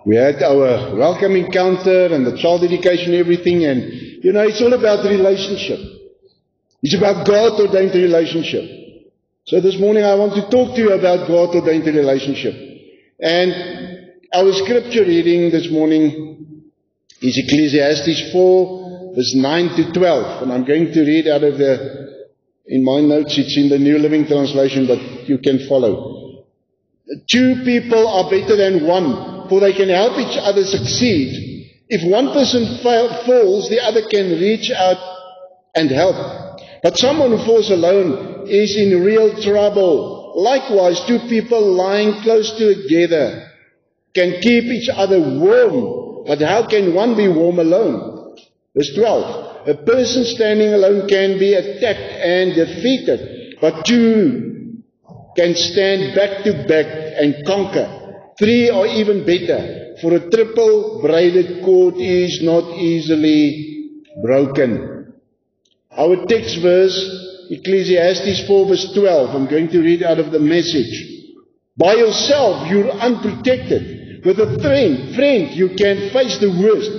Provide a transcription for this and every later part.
We had our welcome encounter and the child dedication and everything, and it's all about the relationship. It's about God-ordained relationship. So this morning I want to talk to you about God-ordained relationship. And our scripture reading this morning is Ecclesiastes 4, verse 9 to 12. And I'm going to read out of in my notes it's in the New Living Translation, but you can follow. Two people are better than one, for they can help each other succeed. If one person falls, the other can reach out and help. But someone who falls alone is in real trouble. Likewise, two people lying close together can keep each other warm. But how can one be warm alone? Verse 12. A person standing alone can be attacked and defeated, but two can stand back to back and conquer. Three are even better, for a triple-braided cord is not easily broken. Our text verse, Ecclesiastes 4 verse 12, I'm going to read out of the Message. By yourself, you're unprotected. With a friend, you can face the worst.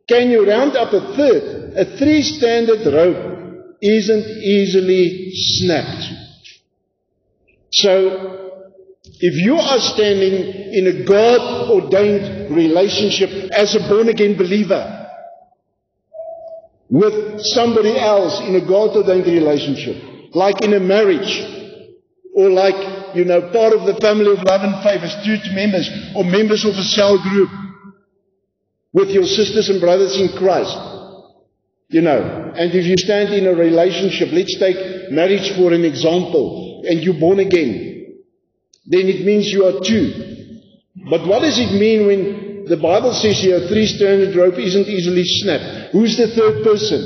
Can you round up a third? A three-stranded rope isn't easily snapped. So, if you are standing in a God-ordained relationship as a born-again believer with somebody else in a God-ordained relationship, like in a marriage, or like, part of the family of love and faith as church members, or members of a cell group, with your sisters and brothers in Christ, and if you stand in a relationship, let's take marriage for an example, and you're born again, then it means you are two. But what does it mean when the Bible says here a three-stranded rope isn't easily snapped? Who's the third person?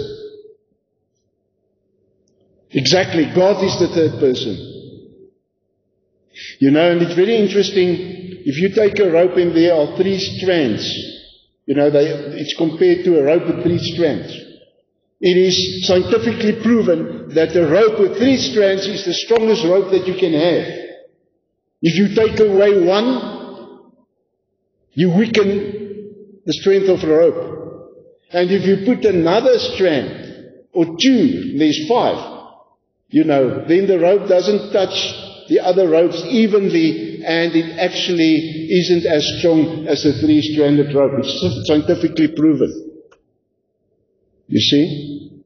Exactly, God is the third person. And it's very interesting, if you take a rope and there are three strands, it's compared to a rope with three strands. It is scientifically proven that a rope with three strands is the strongest rope that you can have. If you take away one, you weaken the strength of the rope. And if you put another strand, or two, there's 5, then the rope doesn't touch the other ropes evenly, and it actually isn't as strong as a three-stranded rope. It's scientifically proven. You see?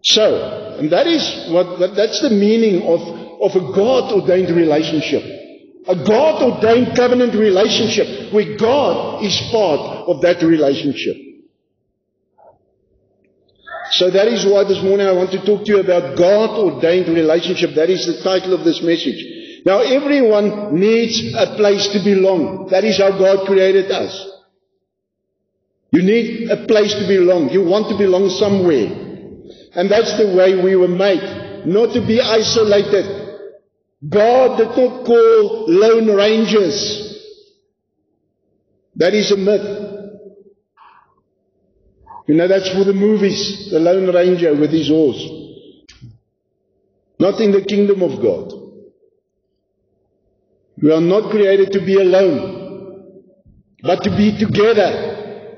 So, and that's the meaning of a God-ordained relationship. A God-ordained covenant relationship where God is part of that relationship. So that is why this morning I want to talk to you about God-ordained relationship. That is the title of this message. Now everyone needs a place to belong. That is how God created us. You need a place to belong. You want to belong somewhere. And that's the way we were made. Not to be isolated. God did not call lone rangers. That is a myth. That's for the movies. The Lone Ranger with his horse. Not in the kingdom of God. We are not created to be alone, but to be together.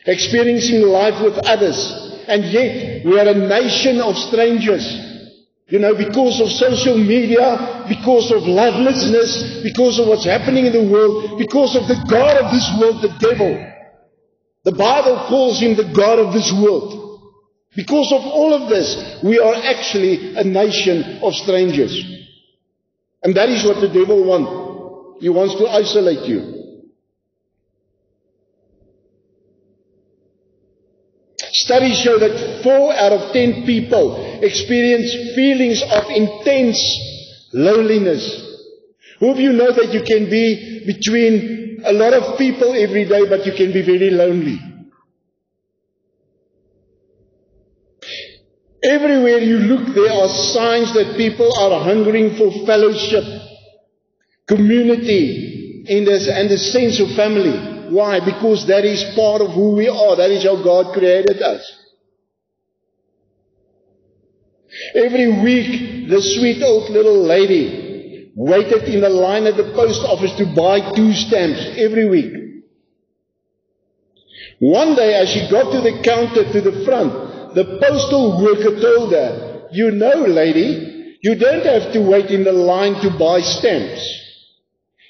Experiencing life with others. And yet, we are a nation of strangers. Because of social media, because of lovelessness, because of what's happening in the world, because of the God of this world, the devil. The Bible calls him the God of this world. Because of all of this, we are actually a nation of strangers. And that is what the devil wants. He wants to isolate you. Studies show that 4 out of 10 people experience feelings of intense loneliness. Who of you know that you can be between a lot of people every day, but you can be very lonely? Everywhere you look, there are signs that people are hungering for fellowship, community, and a sense of family. Why? Because that is part of who we are. That is how God created us. Every week, the sweet old little lady waited in the line at the post office to buy 2 stamps every week. One day, as she got to the counter to the front, the postal worker told her, "You know, lady, you don't have to wait in the line to buy stamps.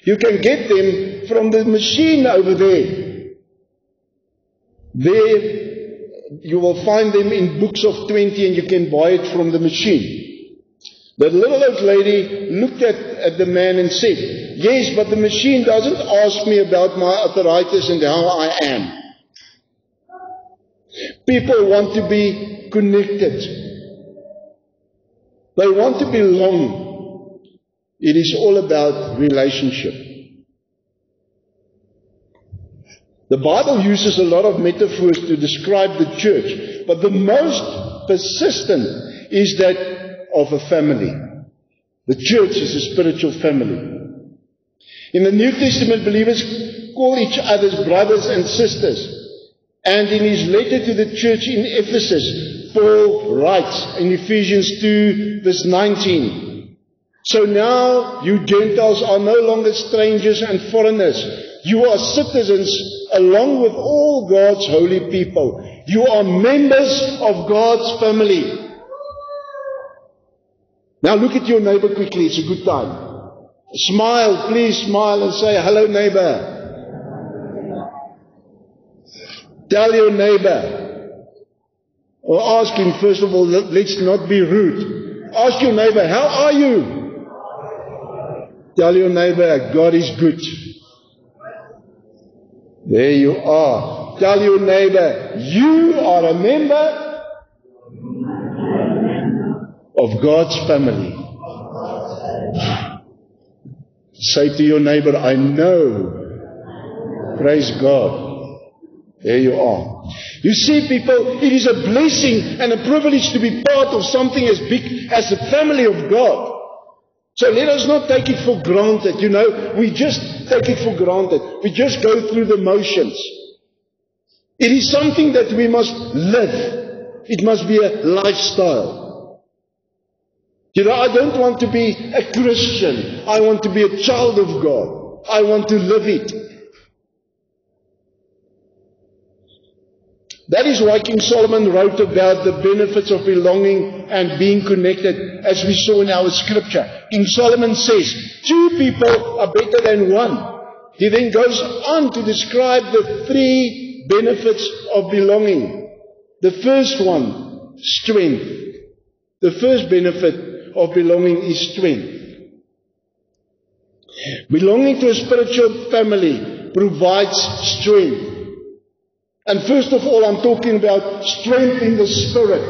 You can get them from the machine over there. There, you will find them in books of 20 and you can buy it from the machine." The little old lady looked at the man and said, "Yes, but the machine doesn't ask me about my arthritis and how I am." People want to be connected. They want to belong. It is all about relationship. The Bible uses a lot of metaphors to describe the church, but the most persistent is that of a family. The church is a spiritual family. In the New Testament, believers call each other's brothers and sisters. And in his letter to the church in Ephesus, Paul writes in Ephesians 2 verse 19, "So now you Gentiles are no longer strangers and foreigners. You are citizens along with all God's holy people. You are members of God's family." Now look at your neighbor quickly. It's a good time. Smile, please smile and say, "Hello, neighbor." Tell your neighbor, or ask him, first of all, let's not be rude. Ask your neighbor, "How are you?" Tell your neighbor, "God is good." There you are. Tell your neighbor, "You are a member of God's family." Say to your neighbor, "I know." Praise God. There you are. You see, people, it is a blessing and a privilege to be part of something as big as the family of God. So let us not take it for granted. We just take it for granted. We just go through the motions. It is something that we must live. It must be a lifestyle. I don't want to be a Christian. I want to be a child of God. I want to live it. That is why King Solomon wrote about the benefits of belonging and being connected, as we saw in our scripture. King Solomon says, 2 people are better than 1. He then goes on to describe the 3 benefits of belonging. The first one, strength. The first benefit of belonging is strength. Belonging to a spiritual family provides strength. And first of all, I'm talking about strength in the spirit.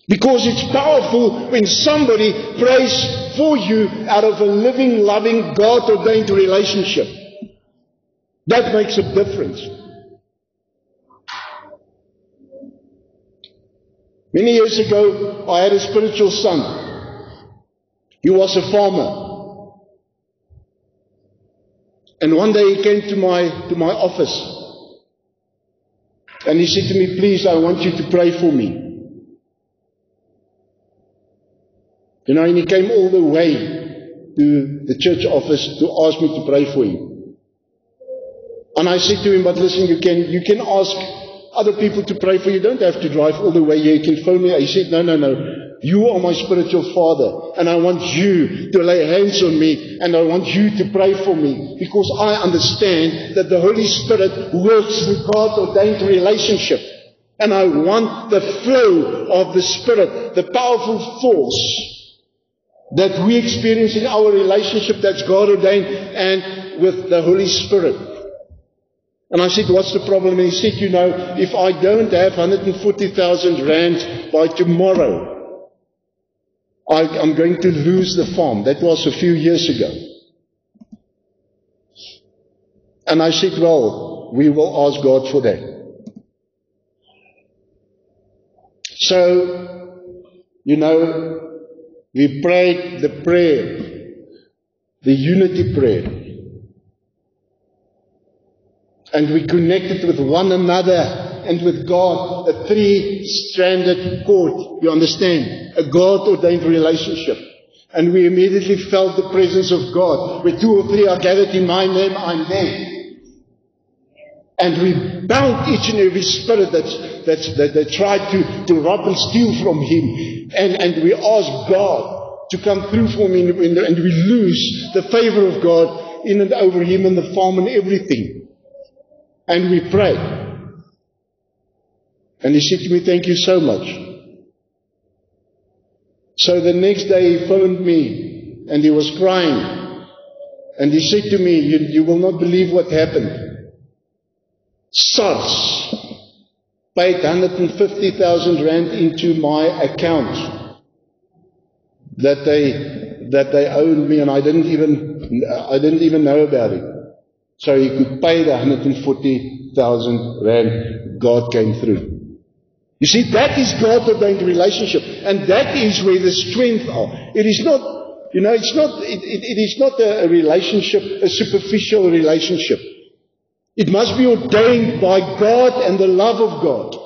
Because it's powerful when somebody prays for you out of a living, loving, God-ordained relationship. That makes a difference. Many years ago, I had a spiritual son. He was a farmer. And one day he came to my office. And he said to me, "Please, I want you to pray for me." And he came all the way to the church office to ask me to pray for him. And I said to him, "But listen, you can ask other people to pray for you. You don't have to drive all the way here. You can phone me." He said, No. You are my spiritual father. And I want you to lay hands on me. And I want you to pray for me. Because I understand that the Holy Spirit works through God-ordained relationship. And I want the flow of the Spirit, the powerful force that we experience in our relationship that's God-ordained and with the Holy Spirit. And I said, "What's the problem?" And he said, "If I don't have 140,000 rand by tomorrow, I'm going to lose the farm." That was a few years ago. And I said, "Well, we will ask God for that." So, we prayed the prayer, the unity prayer. And we connected with one another and with God, a three-stranded cord, you understand? A God-ordained relationship. And we immediately felt the presence of God. Where 2 or 3 are gathered in my name, I'm there. And we bound each and every spirit that tried to rob and steal from him. And we asked God to come through for him, and we lose the favor of God in and over him and the farm and everything. And we prayed. And he said to me, thank you so much. So the next day he phoned me and he was crying. And he said to me, you will not believe what happened. SARS paid 150,000 rand into my account that they owed me, and I didn't even know about it. So he could pay the 140,000 rand. God came through. You see, that is God-ordained relationship, and that is where the strength are. It is not, it is not a relationship, a superficial relationship. It must be ordained by God and the love of God.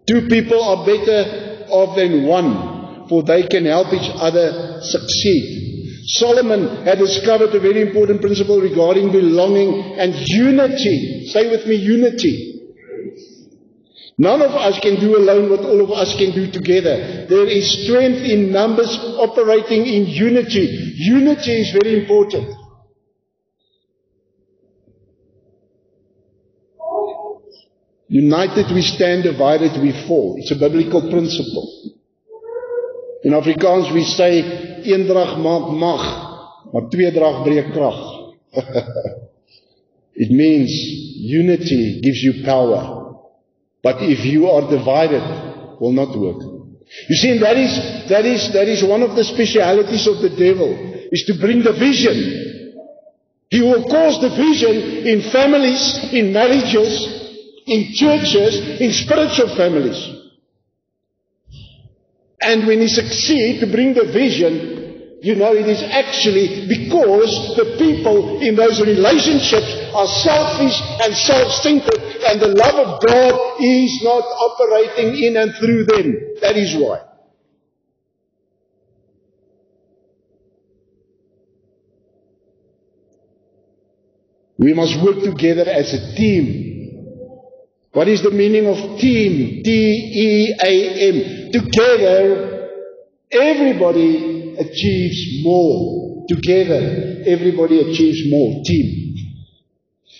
2 people are better off than one, for they can help each other succeed. Solomon had discovered a very important principle regarding belonging and unity. Say with me, unity. None of us can do alone what all of us can do together. There is strength in numbers operating in unity. Unity is very important. United we stand, divided we fall. It's a biblical principle. In Afrikaans we say, eendrag maak mag, maar tweedrag breek krag. It means unity gives you power. But if you are divided, it will not work. You see, and that is one of the specialities of the devil, is to bring division. He will cause division in families, in marriages, in churches, in spiritual families. And when he succeeds to bring division, it is actually because the people in those relationships are selfish and self-centered, and the love of God is not operating in and through them. That is why. We must work together as a team. What is the meaning of team? T-E-A-M. Together, everybody achieves more. Together, everybody achieves more. Team.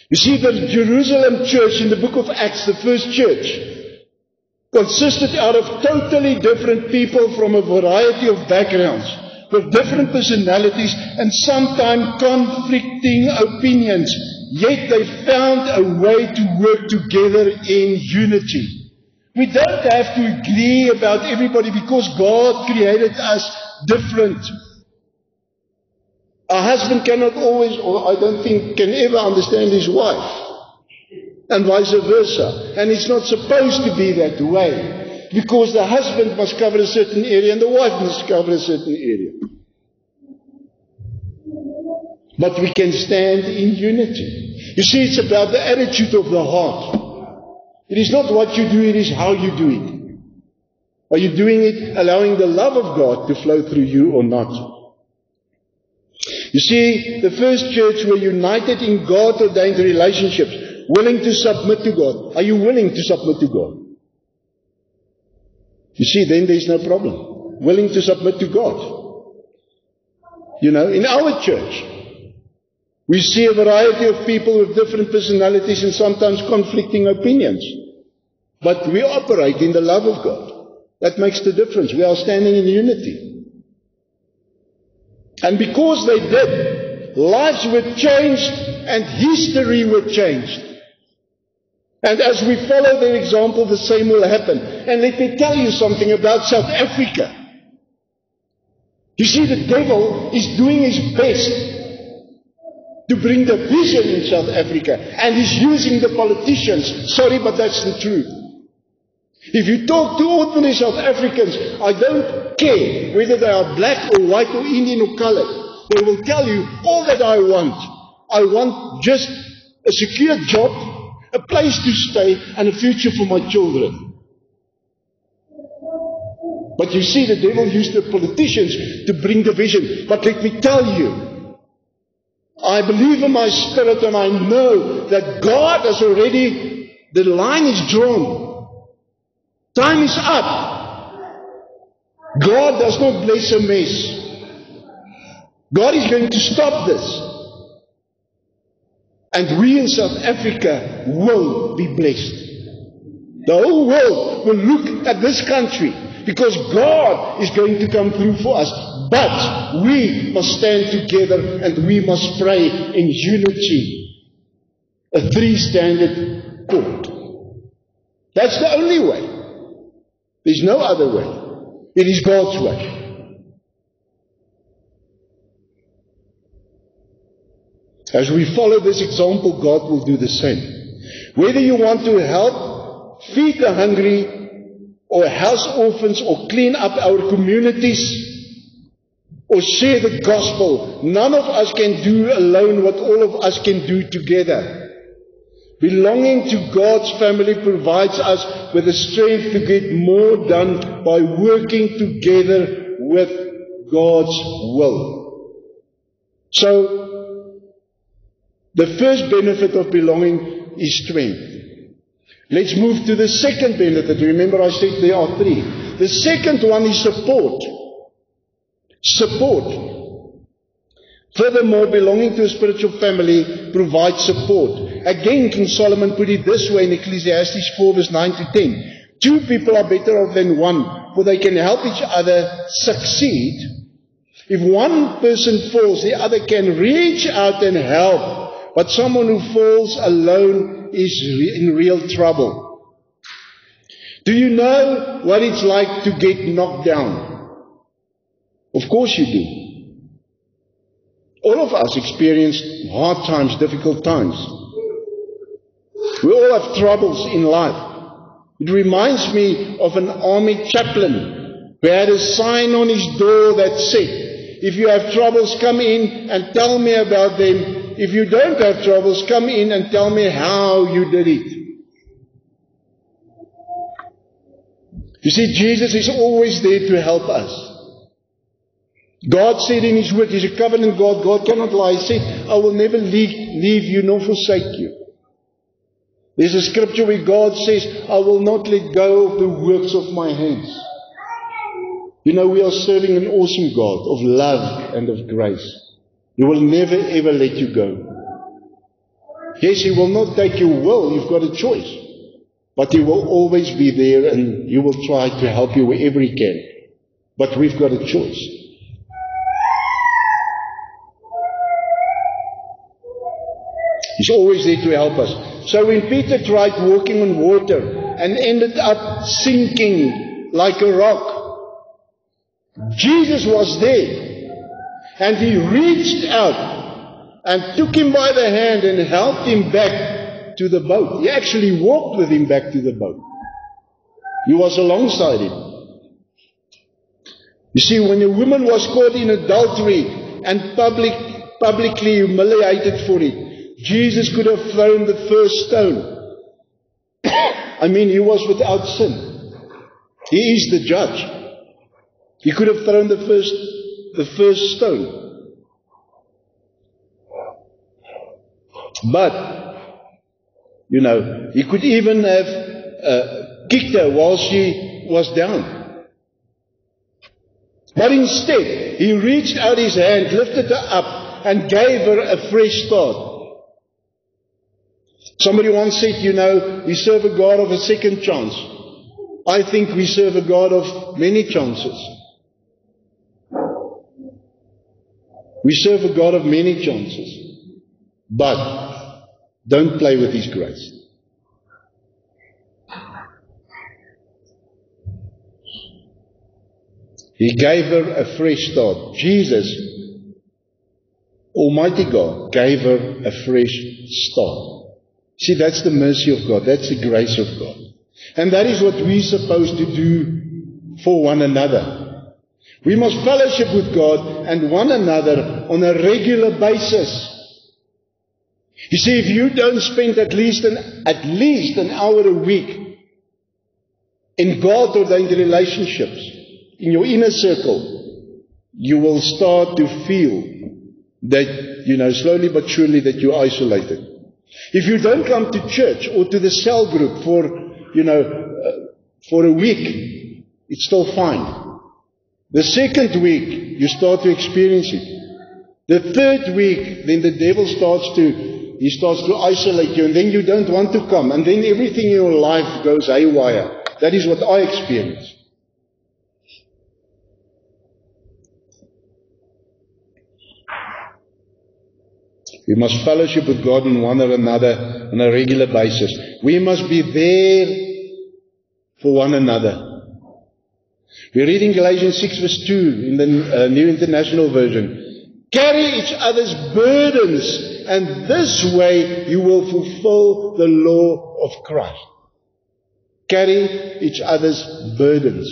You see, the Jerusalem church in the book of Acts, the first church, consisted out of totally different people from a variety of backgrounds, with different personalities and sometimes conflicting opinions. Yet they found a way to work together in unity. We don't have to agree about everybody because God created us different. A husband cannot always, or I don't think can ever understand his wife. And vice versa. And it's not supposed to be that way. Because the husband must cover a certain area and the wife must cover a certain area. But we can stand in unity. You see, it's about the attitude of the heart. It is not what you do, it is how you do it. Are you doing it allowing the love of God to flow through you or not? You see, the first church were united in God-ordained relationships, willing to submit to God. Are you willing to submit to God? You see, then there's no problem. Willing to submit to God. In our church, we see a variety of people with different personalities and sometimes conflicting opinions. But we operate in the love of God. That makes the difference. We are standing in unity. And because they did, lives were changed and history were changed. And as we follow their example, the same will happen. And let me tell you something about South Africa. You see, the devil is doing his best to bring division in South Africa. And he's using the politicians. Sorry, but that's the truth. If you talk to ordinary South Africans, I don't care whether they are black or white or Indian or colored. they will tell you all that I want. I want just a secure job, a place to stay, and a future for my children. But you see, the devil used the politicians to bring division. But let me tell you, I believe in my spirit and I know that God has already, the line is drawn. Time is up. God does not bless a mess. God is going to stop this. And we in South Africa will be blessed. The whole world will look at this country because God is going to come through for us. But we must stand together and we must pray in unity. A three-standard court. That's the only way. There's no other way. It is God's way. As we follow this example, God will do the same. Whether you want to help feed the hungry, or house orphans, or clean up our communities, or share the gospel, none of us can do alone what all of us can do together. Belonging to God's family provides us with the strength to get more done by working together with God's will. So, the first benefit of belonging is strength. Let's move to the second benefit. Remember I said there are three. The second one is support. Support. Furthermore, belonging to a spiritual family provides support. Again, King Solomon put it this way in Ecclesiastes 4 verse 9 to 10. Two people are better off than one, for they can help each other succeed. If one person falls, the other can reach out and help. But someone who falls alone is in real trouble. Do you know what it's like to get knocked down? Of course you do. All of us experience hard times, difficult times. We all have troubles in life. It reminds me of an army chaplain who had a sign on his door that said, if you have troubles, come in and tell me about them. If you don't have troubles, come in and tell me how you did it. You see, Jesus is always there to help us. God said in His Word, He's a covenant God. God cannot lie. He said, I will never leave you nor forsake you. There's a scripture where God says, I will not let go of the works of my hands. You know, we are serving an awesome God of love and of grace. He will never ever let you go. Yes, He will not take your will. You've got a choice. But He will always be there and He will try to help you wherever He can. But we've got a choice. He's always there to help us. So when Peter tried walking on water and ended up sinking like a rock, Jesus was there. And He reached out and took him by the hand and helped him back to the boat. He actually walked with him back to the boat. He was alongside him. You see, when a woman was caught in adultery and publicly humiliated for it, Jesus could have thrown the first stone. I mean, He was without sin. He is the judge. He could have thrown the first stone. But, you know, He could even have kicked her while she was down. But instead, He reached out His hand, lifted her up, and gave her a fresh start. Somebody once said, you know, we serve a God of a second chance. I think we serve a God of many chances. We serve a God of many chances. But don't play with His grace. He gave her a fresh start. Jesus, Almighty God, gave her a fresh start. See, that's the mercy of God. That's the grace of God. And that is what we're supposed to do for one another. We must fellowship with God and one another on a regular basis. You see, if you don't spend at least an hour a week in God-ordained relationships, in your inner circle, you will start to feel that, slowly but surely that you're isolated. If you don't come to church or to the cell group for a week, it's still fine. The second week, you start to experience it. The third week, then the devil starts to isolate you, and then you don't want to come, and then everything in your life goes haywire. That is what I experienced. We must fellowship with God and one another on a regular basis. We must be there for one another. We read in Galatians 6 verse 2 in the New International Version. Carry each other's burdens, and this way you will fulfill the law of Christ. Carry each other's burdens.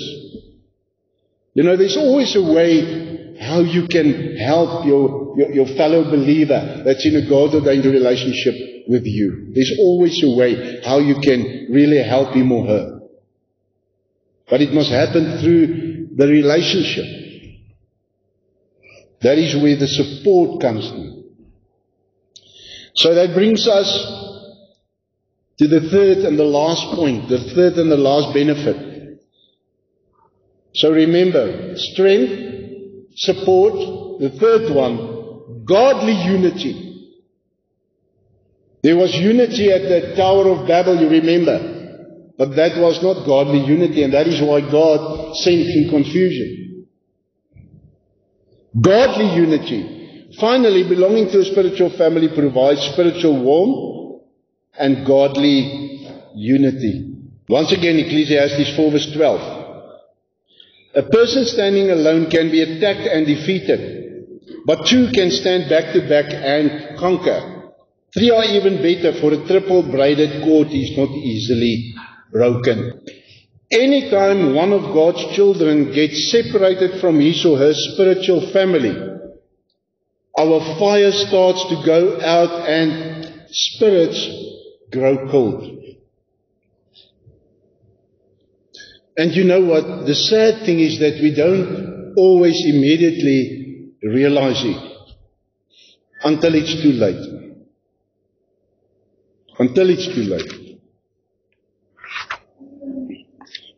There's always a way how you can help your fellow believer that's in a God-ordained relationship with you. There's always a way how you can really help him or her. But it must happen through the relationship. That is where the support comes in. So that brings us to the third and the last point, the third and the last benefit. So remember, strength, support. The third one, godly unity. There was unity at the Tower of Babel, you remember. But that was not godly unity, and that is why God sent in confusion. Godly unity. Finally, belonging to a spiritual family provides spiritual warmth and godly unity. Once again, Ecclesiastes 4 verse 12. A person standing alone can be attacked and defeated, but two can stand back to back and conquer. Three are even better, for a triple braided cord is not easily broken. Anytime one of God's children gets separated from his or her spiritual family, our fire starts to go out and spirits grow cold. And you know what? The sad thing is that we don't always immediately realize it until it's too late. Until it's too late.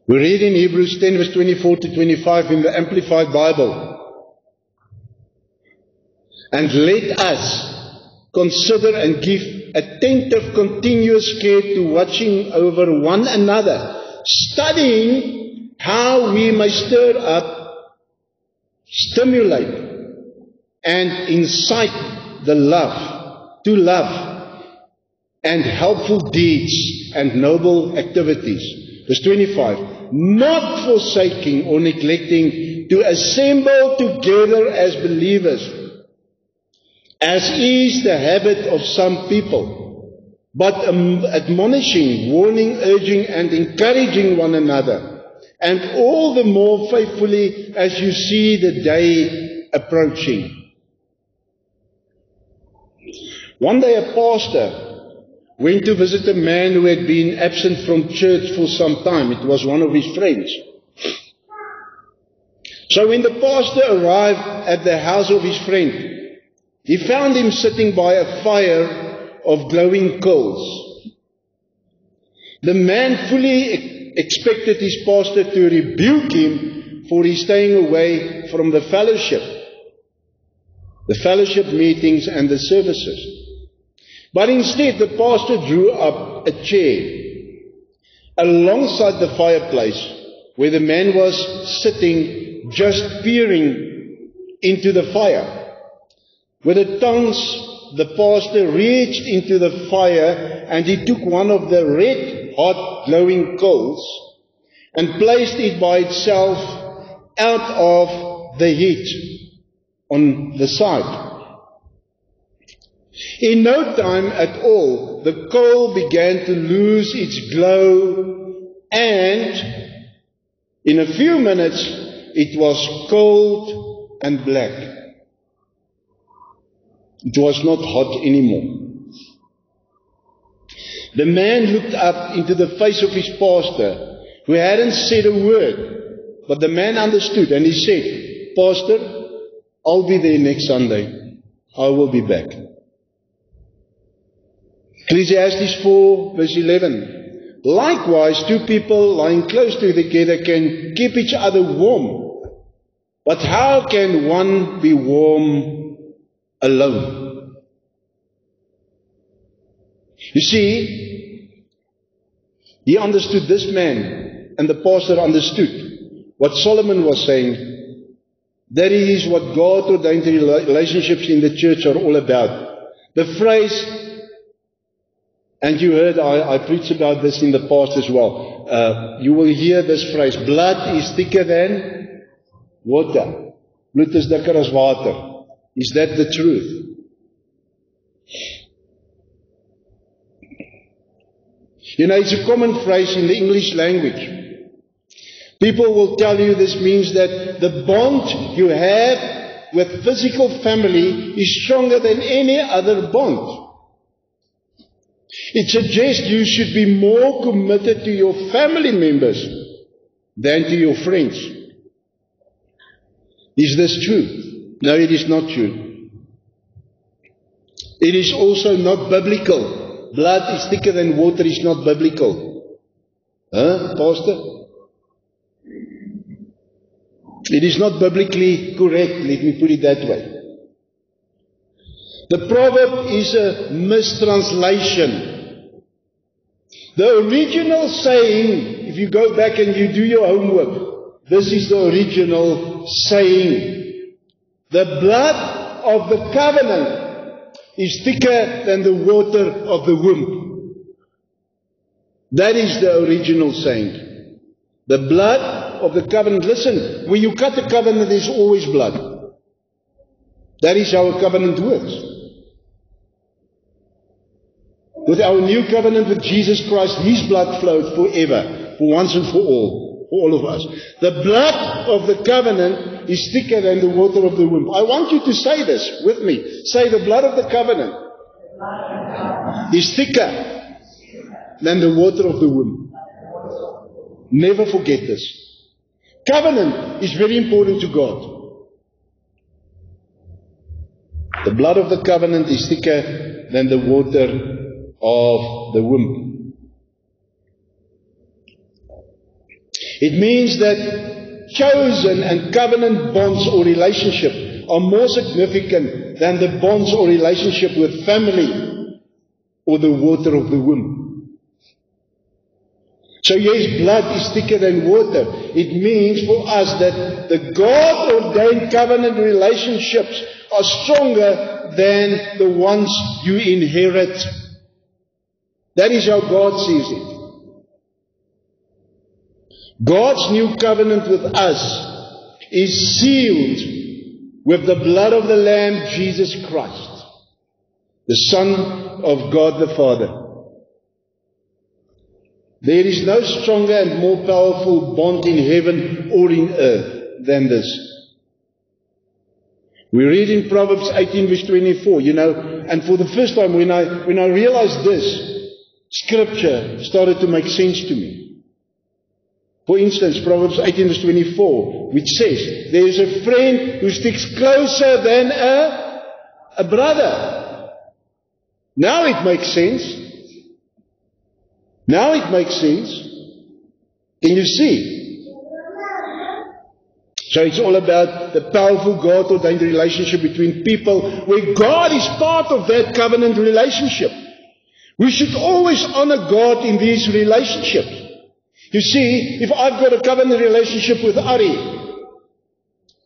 We read in Hebrews 10 verse 24 to 25 in the Amplified Bible. And let us consider and give attentive, continuous care to watching over one another, studying how we may stir up, stimulate, and incite the love, to love, and helpful deeds and noble activities. Verse 25. Not forsaking or neglecting to assemble together as believers, as is the habit of some people, but admonishing, warning, urging, and encouraging one another, and all the more faithfully as you see the day approaching. One day a pastor went to visit a man who had been absent from church for some time. It was one of his friends. So when the pastor arrived at the house of his friend, he found him sitting by a fire of glowing coals. The man fully expected his pastor to rebuke him for his staying away from the fellowship meetings and the services. But instead, the pastor drew up a chair alongside the fireplace where the man was sitting, just peering into the fire. With the tongs, the pastor reached into the fire and he took one of the red hot glowing coals and placed it by itself out of the heat on the side. In no time at all, the coal began to lose its glow, and in a few minutes, it was cold and black. It was not hot anymore. The man looked up into the face of his pastor, who hadn't said a word, but the man understood, and he said, "Pastor, I'll be there next Sunday. I will be back." Ecclesiastes 4 verse 11. Likewise, two people lying close together can keep each other warm. But how can one be warm alone? You see, he understood, this man, and the pastor understood what Solomon was saying. That is what God ordained relationships in the church are all about. The phrase, and you heard I preached about this in the past as well. You will hear this phrase, blood is thicker than water. Bloed is dikker as water. Is that the truth? You know, it's a common phrase in the English language. People will tell you this means that the bond you have with physical family is stronger than any other bond. It suggests you should be more committed to your family members than to your friends. Is this true? No, it is not true. It is also not biblical. Blood is thicker than water is not biblical. Huh, Pastor? It is not biblically correct, let me put it that way. The proverb is a mistranslation. The original saying, if you go back and you do your homework, this is the original saying. The blood of the covenant is thicker than the water of the womb. That is the original saying. The blood of the covenant. Listen, when you cut a covenant, there's always blood. That is how a covenant works. With our new covenant with Jesus Christ, His blood flowed forever, for once and for all of us. The blood of the covenant is thicker than the water of the womb. I want you to say this with me. Say, the blood of the covenant is thicker than the water of the womb. Never forget this. Covenant is very important to God. The blood of the covenant is thicker than the water of the womb. It means that chosen and covenant bonds or relationship are more significant than the bonds or relationship with family or the water of the womb. So yes, blood is thicker than water. It means for us that the God-ordained covenant relationships are stronger than the ones you inherit. That is how God sees it. God's new covenant with us is sealed with the blood of the Lamb, Jesus Christ, the Son of God the Father. There is no stronger and more powerful bond in heaven or in earth than this. We read in Proverbs 18 verse 24, and for the first time when I realized this, Scripture started to make sense to me. For instance, Proverbs 18 verse 24, which says, there is a friend who sticks closer than a brother. Now it makes sense. Now it makes sense. Can you see? So it's all about the powerful God-ordained relationship between people where God is part of that covenant relationship. We should always honor God in these relationships. You see, if I've got a covenant relationship with Ari,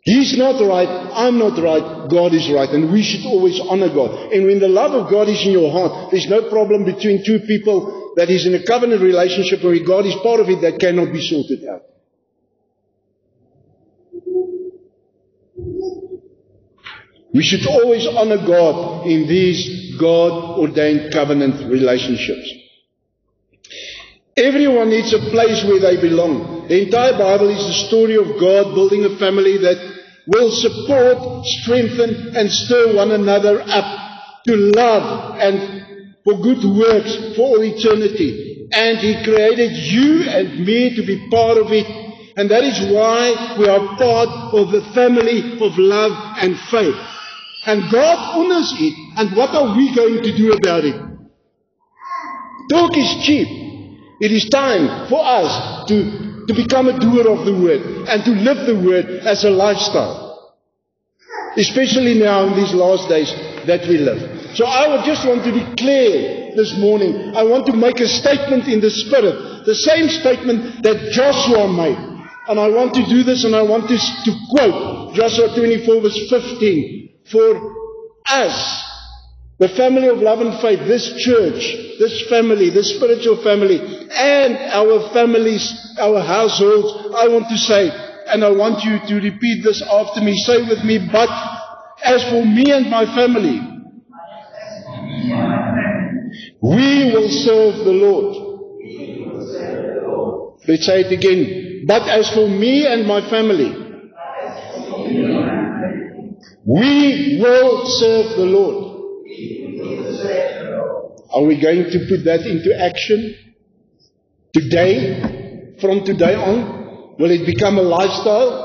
he's not right, I'm not right, God is right, and we should always honor God. And when the love of God is in your heart, there's no problem between two people that is in a covenant relationship where God is part of it that cannot be sorted out. We should always honor God in these God-ordained covenant relationships. Everyone needs a place where they belong. The entire Bible is the story of God building a family that will support, strengthen, and stir one another up to love and for good works for all eternity. And He created you and me to be part of it. And that is why we are part of the family of love and faith. And God honors it. And what are we going to do about it? Talk is cheap. It is time for us to become a doer of the Word and to live the Word as a lifestyle. Especially now in these last days that we live. So I would just want to declare this morning, I want to make a statement in the Spirit. The same statement that Joshua made. And I want to do this and I want to quote Joshua 24 verse 15. For us, the family of love and faith, this church, this family, this spiritual family, and our families, our households, I want to say, and I want you to repeat this after me, say with me, but as for me and my family, we will serve the Lord. Let's say it again. But as for me and my family, we will serve the Lord. Are we going to put that into action? Today? From today on? Will it become a lifestyle?